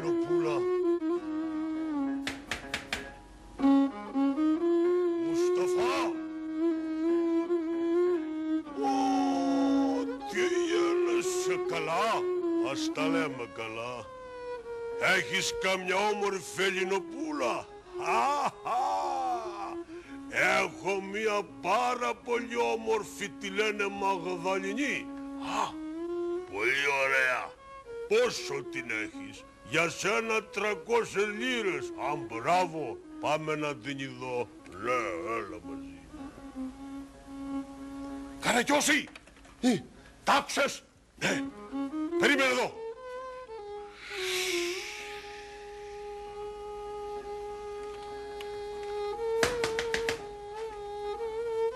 Φελινοπούλα. Μουσταφά. Τι γίνεσαι καλά. Ας τα λέμε καλά. Έχεις καμιά όμορφη Φελινοπούλα? Έχω μία πάρα πολύ όμορφη, τη λένε Μαγδαληνή. Πολύ ωραία. Πόσο την έχεις? Για σένα 300 λίρες. Μπράβο, πάμε να την ειδώ. Ναι, έλα μαζί. Καραγκιόζη! Τ' άκουσες? Ναι. Περίμενε εδώ.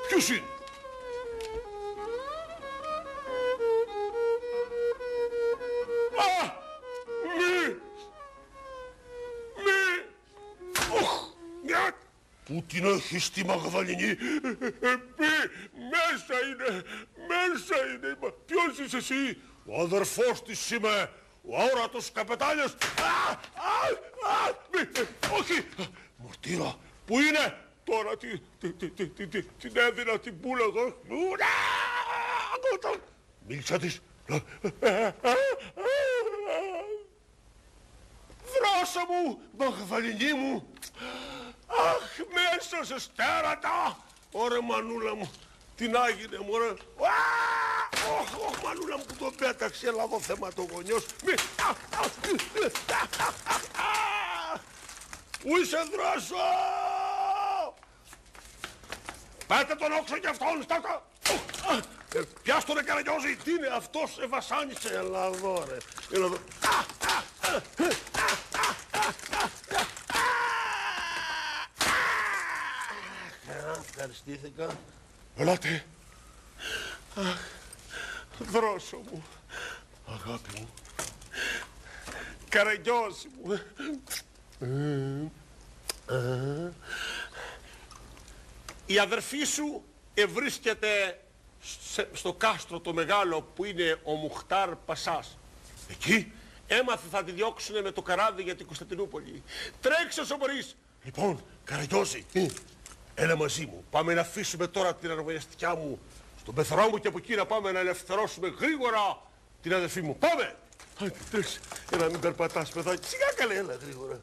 Ποιος είναι? Πού την έχεις τη Μαγδαληνή? Μέσα είναι, μέσα είναι. Ποιος είσαι εσύ? Ο αδερφός της είμαι, ο αόρατος καπετάνιος. Όχι! Μορτήρα, πού είναι? Τώρα την έδινα την πουλα εδώ. Μίλησα της. Δράσα μου, Μαγδαληνή μου. Αχ, μέσα σε στέρατα. Ωρε μανούλα μου, την άγινε μου, ρε. Ωχ, μανούλα μου που τον πέταξε, έλα εδώ θεματογονιός. Πού είσαι, Δράσο? Πάτε τον όξο κι αυτόν, στάκα. Πιάσ' τον, ρε Καραγκιόζη. Τι είναι αυτός, σε βασάνισε. Έλα εδώ, ρε. Έλα εδώ. Ευχαριστήθηκα. Ελάτε. Αχ, Δρόσο μου. Αγάπη μου. Καραγκιόζη μου. Η αδερφή σου ευρίσκεται στο κάστρο το μεγάλο που είναι ο Μουχτάρ Πασάς. Εκεί έμαθε θα τη διώξουνε με το καράβι για την Κωνσταντινούπολη. Τρέξε όσο μπορείς. Λοιπόν, Καραγκιόζη, έλα μαζί μου. Πάμε να αφήσουμε τώρα την αρβιαστικιά μου στον πεθερό μου και από εκεί να πάμε να ελευθερώσουμε γρήγορα την αδερφή μου. Πάμε! Άντε, τρέξε. Έλα, μην περπατάς, παιδάκι. Σιγά καλέ, έλα γρήγορα.